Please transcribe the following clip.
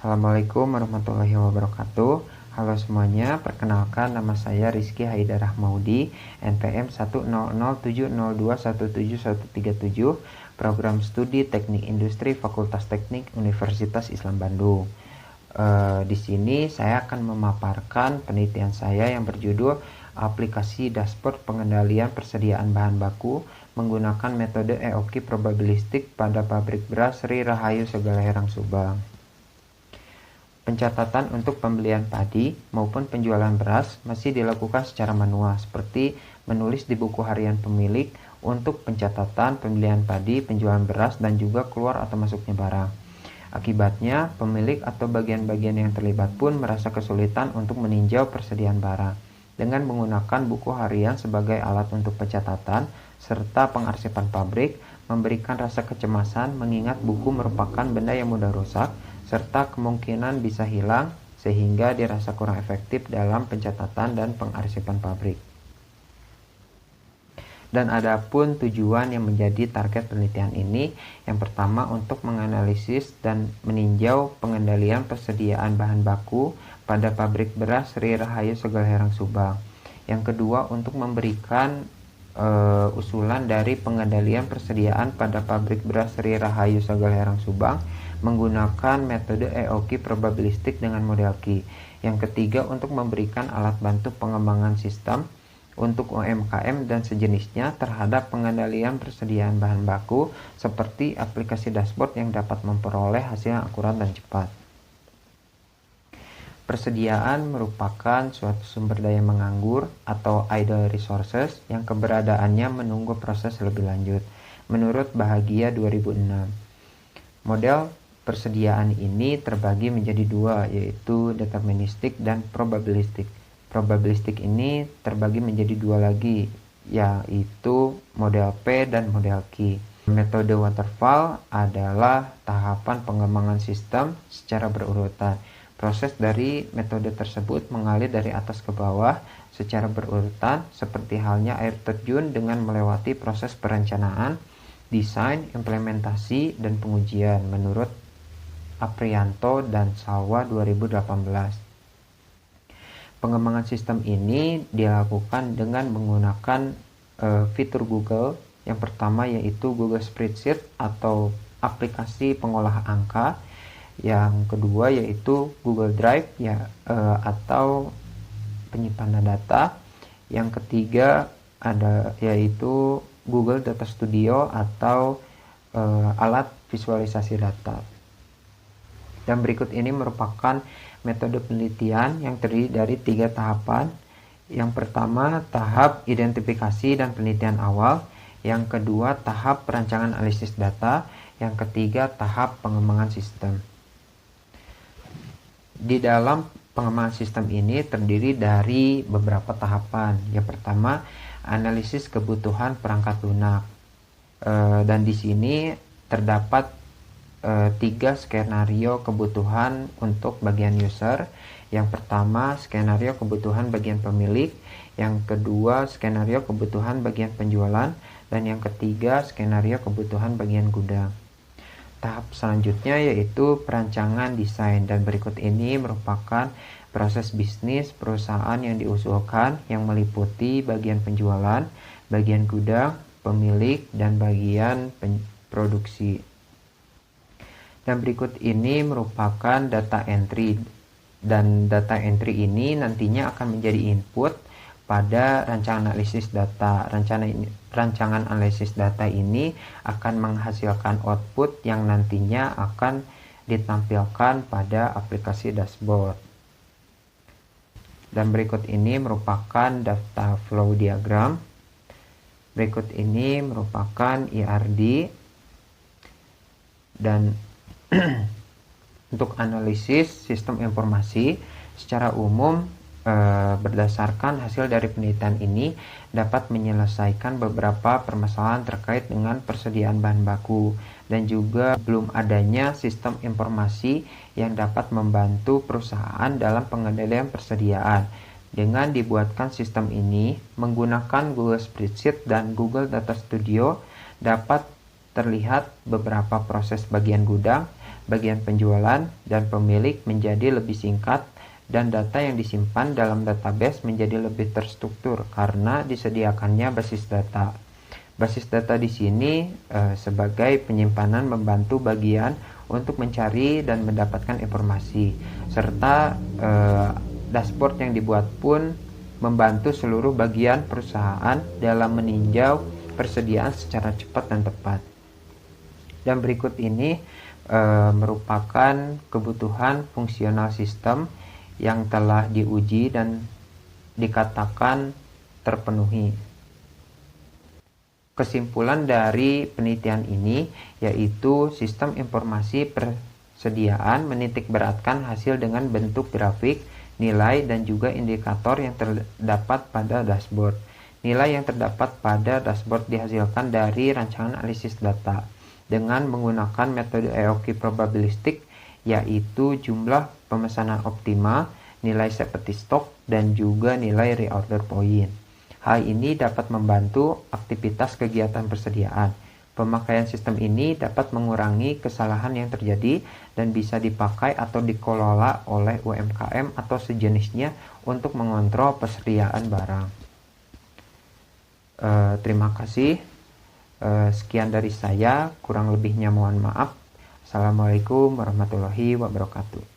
Assalamualaikum warahmatullahi wabarakatuh. Halo semuanya, perkenalkan nama saya Rizky Haidarah Maudi, NPM 10070217137, Program Studi Teknik Industri Fakultas Teknik Universitas Islam Bandung. Di sini saya akan memaparkan penelitian saya yang berjudul Aplikasi Dashboard Pengendalian Persediaan Bahan Baku menggunakan metode EOKI probabilistik pada pabrik beras Sri Rahayu Segalaherang Subang. Pencatatan untuk pembelian padi maupun penjualan beras masih dilakukan secara manual, seperti menulis di buku harian pemilik untuk pencatatan pembelian padi, penjualan beras, dan juga keluar atau masuknya barang. Akibatnya, pemilik atau bagian-bagian yang terlibat pun merasa kesulitan untuk meninjau persediaan barang. Dengan menggunakan buku harian sebagai alat untuk pencatatan serta pengarsipan pabrik, memberikan rasa kecemasan mengingat buku merupakan benda yang mudah rusak, serta kemungkinan bisa hilang sehingga dirasa kurang efektif dalam pencatatan dan pengarsipan pabrik. Dan adapun tujuan yang menjadi target penelitian ini, yang pertama untuk menganalisis dan meninjau pengendalian persediaan bahan baku pada pabrik beras Sri Rahayu Segalaherang Subang. Yang kedua untuk memberikan usulan dari pengendalian persediaan pada pabrik beras Sri Rahayu Segalaherang Subang menggunakan metode EOKI probabilistik dengan model Q. Yang ketiga untuk memberikan alat bantu pengembangan sistem untuk UMKM dan sejenisnya terhadap pengendalian persediaan bahan baku seperti aplikasi dashboard yang dapat memperoleh hasil yang akurat dan cepat. Persediaan merupakan suatu sumber daya menganggur atau idle resources yang keberadaannya menunggu proses lebih lanjut. Menurut Bahagia 2006, model persediaan ini terbagi menjadi dua, yaitu deterministik dan probabilistik. Probabilistik ini terbagi menjadi dua lagi, yaitu model P dan model Q. Metode waterfall adalah tahapan pengembangan sistem secara berurutan. Proses dari metode tersebut mengalir dari atas ke bawah secara berurutan, seperti halnya air terjun dengan melewati proses perencanaan, desain, implementasi, dan pengujian menurut Aprianto dan Salwa 2018. Pengembangan sistem ini dilakukan dengan menggunakan fitur Google. Yang pertama yaitu Google Spreadsheet atau aplikasi pengolah angka. Yang kedua yaitu Google Drive atau penyimpanan data. Yang ketiga yaitu Google Data Studio atau alat visualisasi data. Dan berikut ini merupakan metode penelitian yang terdiri dari 3 tahapan. Yang pertama, tahap identifikasi dan penelitian awal. Yang kedua, tahap perancangan analisis data. Yang ketiga, tahap pengembangan sistem. Di dalam pengembangan sistem ini terdiri dari beberapa tahapan. Yang pertama, analisis kebutuhan perangkat lunak. Dan di sini terdapat 3 skenario kebutuhan untuk bagian user. Yang pertama, skenario kebutuhan bagian pemilik. Yang kedua, skenario kebutuhan bagian penjualan. Dan yang ketiga, skenario kebutuhan bagian gudang. Tahap selanjutnya yaitu perancangan desain, dan berikut ini merupakan proses bisnis perusahaan yang diusulkan yang meliputi bagian penjualan, bagian gudang, pemilik, dan bagian produksi. Dan berikut ini merupakan data entry, dan data entry ini nantinya akan menjadi input pada rancangan analisis data. Rancangan analisis data ini akan menghasilkan output yang nantinya akan ditampilkan pada aplikasi dashboard. Dan berikut ini merupakan data flow diagram. Berikut ini merupakan IRD. Dan untuk analisis sistem informasi secara umum berdasarkan hasil dari penelitian ini dapat menyelesaikan beberapa permasalahan terkait dengan persediaan bahan baku, dan juga belum adanya sistem informasi yang dapat membantu perusahaan dalam pengendalian persediaan. Dengan dibuatkan sistem ini menggunakan Google Spreadsheet dan Google Data Studio, dapat terlihat beberapa proses bagian gudang bagian penjualan dan pemilik menjadi lebih singkat, dan data yang disimpan dalam database menjadi lebih terstruktur karena disediakannya basis data. Basis data di sini sebagai penyimpanan membantu bagian untuk mencari dan mendapatkan informasi, serta dashboard yang dibuat pun membantu seluruh bagian perusahaan dalam meninjau persediaan secara cepat dan tepat. Dan berikut ini merupakan kebutuhan fungsional sistem yang telah diuji dan dikatakan terpenuhi. Kesimpulan dari penelitian ini yaitu sistem informasi persediaan menitikberatkan hasil dengan bentuk grafik, nilai, dan juga indikator yang terdapat pada dashboard. Nilai yang terdapat pada dashboard dihasilkan dari rancangan analisis data dengan menggunakan metode EOQ probabilistik, yaitu jumlah pemesanan optimal, nilai safety stock, dan juga nilai reorder point. Hal ini dapat membantu aktivitas kegiatan persediaan. Pemakaian sistem ini dapat mengurangi kesalahan yang terjadi dan bisa dipakai atau dikelola oleh UMKM atau sejenisnya untuk mengontrol persediaan barang. Terima kasih. Sekian dari saya, kurang lebihnya mohon maaf. Assalamualaikum warahmatullahi wabarakatuh.